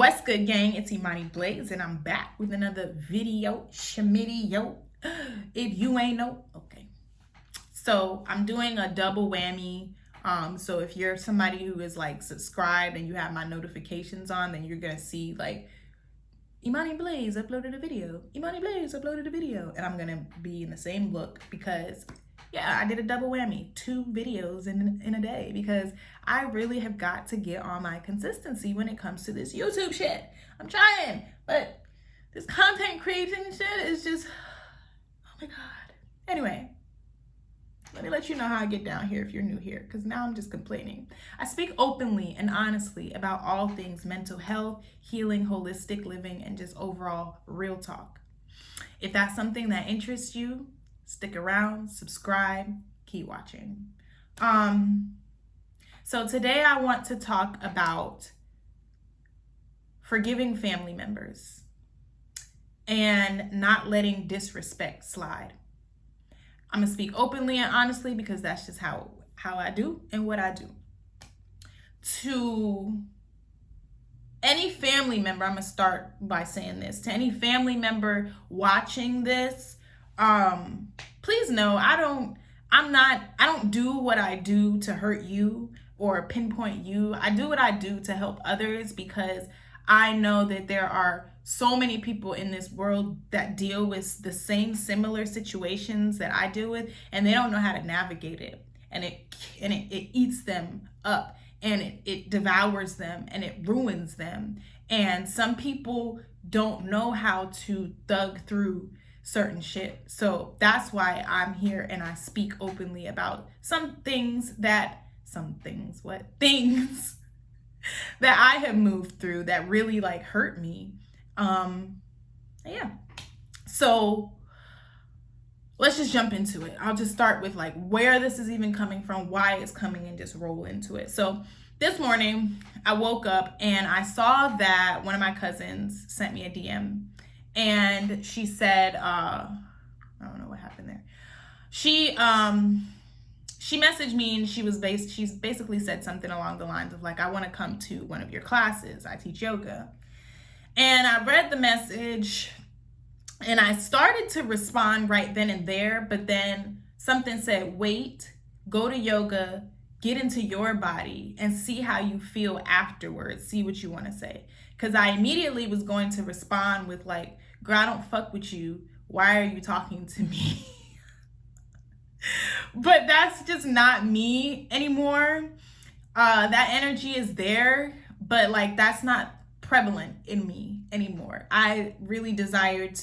What's good, gang? It's imaniblaize, and I'm back with another video. Shmitty, if you ain't know, okay. So I'm doing a double whammy. So if you're somebody who is like subscribed and you have my notifications on, then you're gonna see like imaniblaize uploaded a video. imaniblaize uploaded a video, and I'm gonna be in the same look because I did a double whammy, 2 videos in a day, because I really have got to get on my consistency when it comes to this YouTube shit. I'm trying, but this content creating shit is just, oh my God. Anyway, let me let you know how I get down here if you're new here, because now I'm just complaining. I speak openly and honestly about all things mental health, healing, holistic living, and just overall real talk. If that's something that interests you, stick around, subscribe, keep watching. So today I want to talk about forgiving family members and not letting disrespect slide. I'm gonna speak openly and honestly because that's just how I do and what I do. To any family member, I'm gonna start by saying this. To any family member watching this, please know I don't do what I do to hurt you or pinpoint you. I do what I do to help others because I know that there are so many people in this world that deal with the same similar situations that I deal with, and they don't know how to navigate it. And it eats them up, and it devours them, and it ruins them. And some people don't know how to thug through certain shit. So that's why I'm here and I speak openly about things that I have moved through that really like hurt me. So let's just jump into it. I'll just start with like where this is even coming from, why it's coming, and just roll into it. So this morning I woke up and I saw that one of my cousins sent me a DM, and she said, I don't know what happened there. She messaged me, and she's basically said something along the lines of like, I want to come to one of your classes. I teach yoga. And I read the message and I started to respond right then and there, but then something said, wait, go to yoga, get into your body, and see how you feel afterwards. See what you want to say. Because I immediately was going to respond with like, girl, I don't fuck with you. Why are you talking to me? But that's just not me anymore. That energy is there, but like that's not prevalent in me anymore. I really desired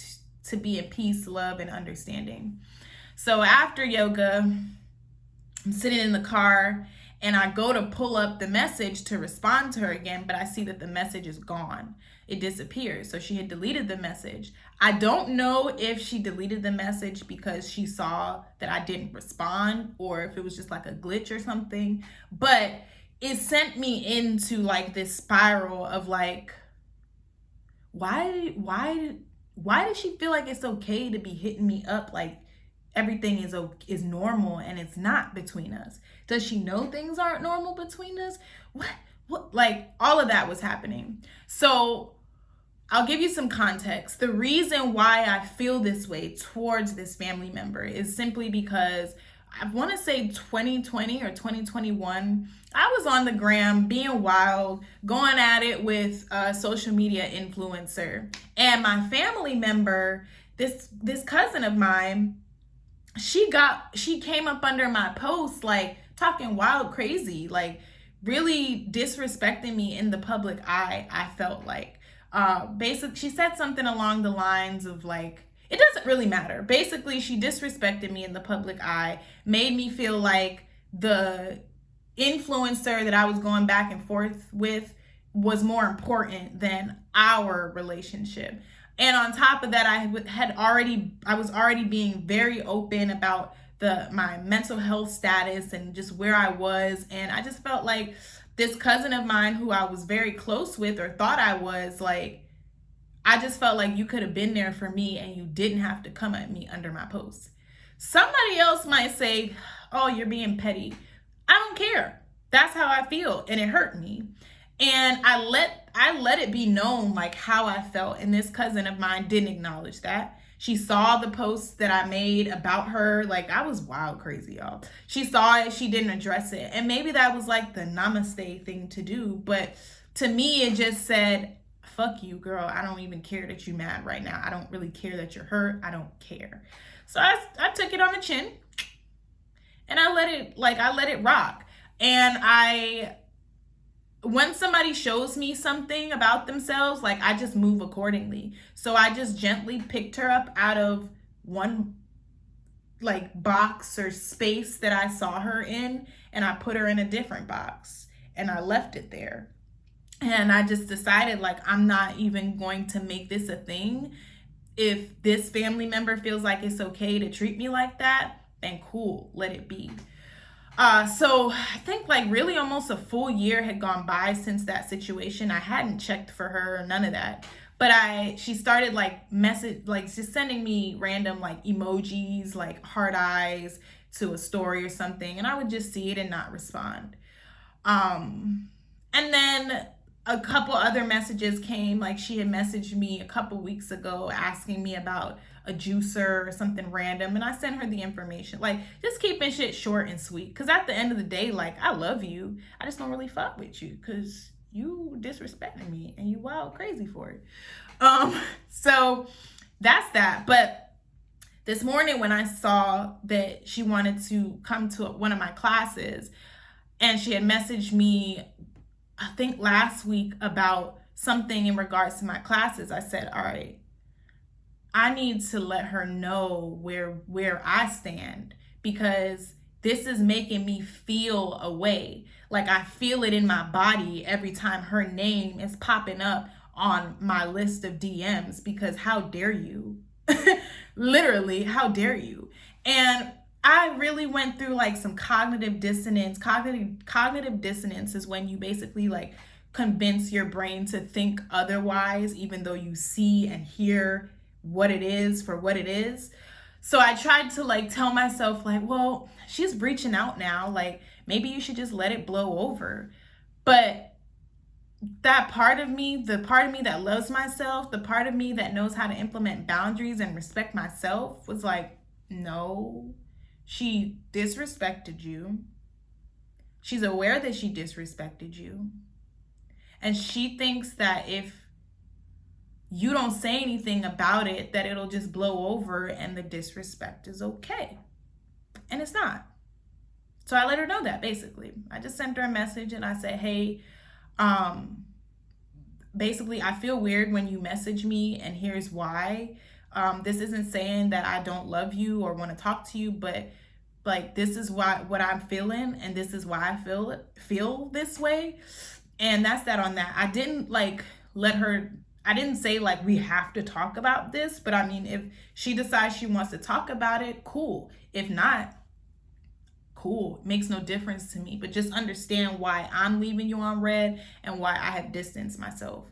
to be in peace, love, and understanding. So after yoga, I'm sitting in the car and I go to pull up the message to respond to her again, but I see that the message is gone. It disappears. So she had deleted the message. I don't know if she deleted the message because she saw that I didn't respond or if it was just like a glitch or something, but it sent me into like this spiral of like, why does she feel like it's okay to be hitting me up like everything is normal and it's not between us? Does she know things aren't normal between us? What like all of that was happening. So I'll give you some context. The reason why I feel this way towards this family member is simply because I want to say 2020 or 2021, I was on the gram being wild, going at it with a social media influencer. And my family member, this cousin of mine, she came up under my post like talking wild crazy, like really disrespecting me in the public eye. I felt like basically she said something along the lines of like, it doesn't really matter. Basically, she disrespected me in the public eye, made me feel like the influencer that I was going back and forth with was more important than our relationship. And on top of that, I was already being very open about my mental health status and just where I was. And I just felt like this cousin of mine who I was very close with, or thought I was, like, I just felt like you could have been there for me and you didn't have to come at me under my post. Somebody else might say, oh, you're being petty. I don't care. That's how I feel. And it hurt me. And I let it be known like how I felt, and this cousin of mine didn't acknowledge that. She saw the post that I made about her. Like, I was wild crazy, y'all. She saw it, she didn't address it. And maybe that was like the namaste thing to do, but to me it just said, fuck you, girl. I don't even care that you're mad right now. I don't really care that you're hurt. I don't care. So I took it on the chin, and I let it rock. And when somebody shows me something about themselves, like, I just move accordingly. So I just gently picked her up out of one like box or space that I saw her in, and I put her in a different box, and I left it there. And I just decided, like, I'm not even going to make this a thing. If this family member feels like it's okay to treat me like that, then cool, let it be. So I think like really almost a full year had gone by since that situation. I hadn't checked for her, none of that. But she started like just sending me random like emojis, like heart eyes to a story or something. And I would just see it and not respond. And then a couple other messages came. Like, she had messaged me a couple weeks ago asking me about a juicer or something random, and I sent her the information. Like, just keeping shit short and sweet, because at the end of the day, like, I love you, I just don't really fuck with you because you disrespecting me and you wild crazy for it. So that's that. But this morning when I saw that she wanted to come to one of my classes, and she had messaged me I think last week about something in regards to my classes, I said, all right, I need to let her know where I stand, because this is making me feel a way. Like, I feel it in my body every time her name is popping up on my list of DMs, because how dare you? Literally, how dare you? And I really went through like some cognitive dissonance. Cognitive dissonance is when you basically like convince your brain to think otherwise, even though you see and hear what it is for what it is. So I tried to like tell myself like, well, she's reaching out now. Like, maybe you should just let it blow over. But that part of me, the part of me that loves myself, the part of me that knows how to implement boundaries and respect myself, was like, no. She disrespected you. She's aware that she disrespected you. And she thinks that if you don't say anything about it, that it'll just blow over and the disrespect is okay. And it's not. So I let her know that, basically. I just sent her a message and I said, hey, basically, I feel weird when you message me, and here's why. This isn't saying that I don't love you or want to talk to you, but like, this is what I'm feeling, and this is why I feel this way. And that's that on that. I didn't like I didn't say like we have to talk about this, but I mean, if she decides she wants to talk about it, cool. If not, cool. It makes no difference to me. But just understand why I'm leaving you on red and why I have distanced myself.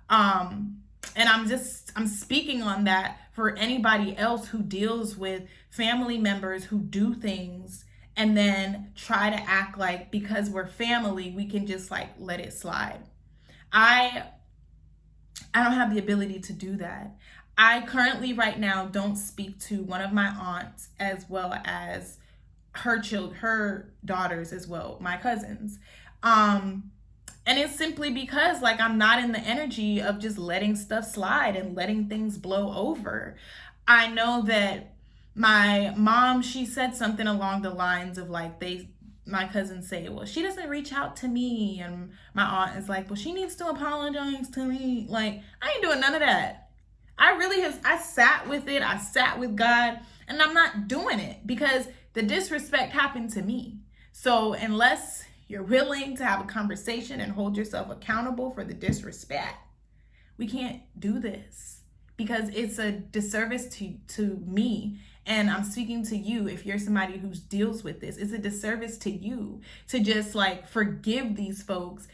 And I'm speaking on that for anybody else who deals with family members who do things and then try to act like because we're family, we can just like let it slide. I don't have the ability to do that. I currently right now don't speak to one of my aunts, as well as her daughters as well, my cousins. And it's simply because like I'm not in the energy of just letting stuff slide and letting things blow over. I know that my mom, she said something along the lines of like my cousins say, well, she doesn't reach out to me. And my aunt is like, well, she needs to apologize to me. Like, I ain't doing none of that. I sat with it. I sat with God, and I'm not doing it because the disrespect happened to me. So unless you're willing to have a conversation and hold yourself accountable for the disrespect, we can't do this, because it's a disservice to me. And I'm speaking to you, if you're somebody who deals with this, it's a disservice to you to just like forgive these folks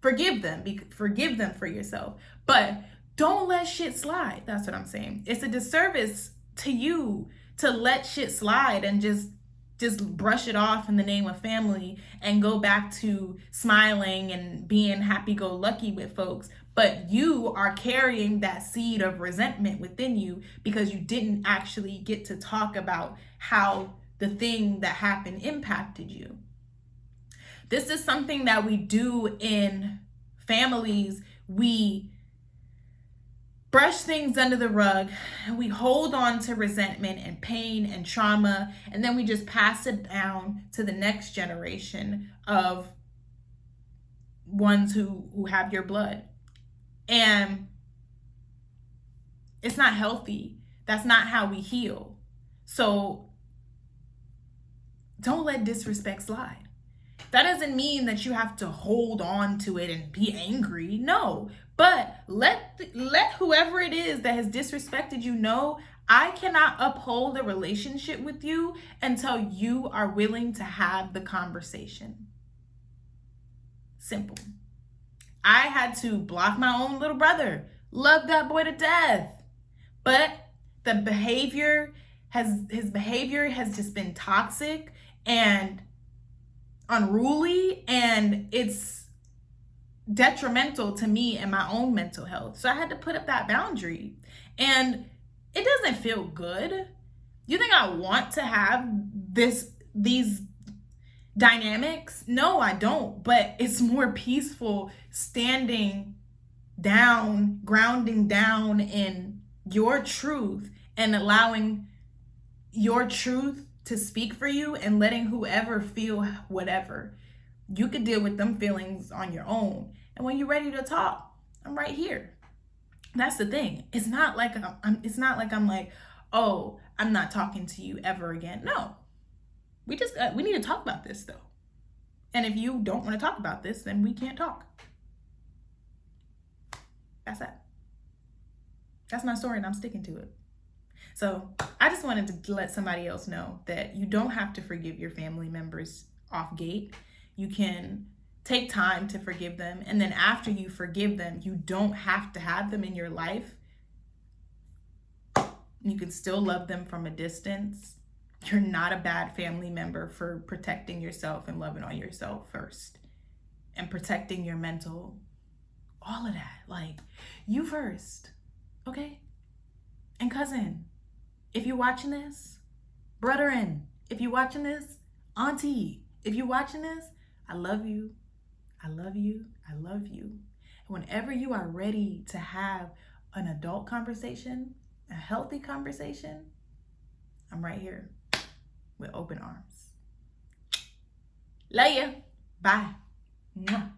forgive them for yourself. But don't let shit slide. That's what I'm saying. It's a disservice to you to let shit slide and just just brush it off in the name of family and go back to smiling and being happy-go-lucky with folks. But you are carrying that seed of resentment within you because you didn't actually get to talk about how the thing that happened impacted you. This is something that we do in families. We brush things under the rug, and we hold on to resentment and pain and trauma, and then we just pass it down to the next generation of ones who have your blood. And it's not healthy. That's not how we heal. So don't let disrespect slide. That doesn't mean that you have to hold on to it and be angry. No, but let whoever it is that has disrespected you know, I cannot uphold a relationship with you until you are willing to have the conversation. Simple. I had to block my own little brother. Love that boy to death. But his behavior has just been toxic and unruly, and it's detrimental to me and my own mental health. So I had to put up that boundary, and it doesn't feel good. You think I want to have these dynamics? No, I don't. But it's more peaceful standing down, grounding down in your truth and allowing your truth to speak for you and letting whoever feel whatever. You could deal with them feelings on your own. And when you're ready to talk, I'm right here. That's the thing. It's not like I'm like, oh, I'm not talking to you ever again. No. We need to talk about this though. And if you don't want to talk about this, then we can't talk. That's that. That's my story, and I'm sticking to it. So I just wanted to let somebody else know that you don't have to forgive your family members off gate. You can take time to forgive them. And then after you forgive them, you don't have to have them in your life. You can still love them from a distance. You're not a bad family member for protecting yourself and loving on yourself first and protecting your mental, all of that. Like, you first, okay? And cousin, if you're watching this, brethren, if you're watching this, auntie, if you're watching this, I love you. I love you. I love you. And whenever you are ready to have an adult conversation, a healthy conversation, I'm right here with open arms. Love ya. Bye. Mwah.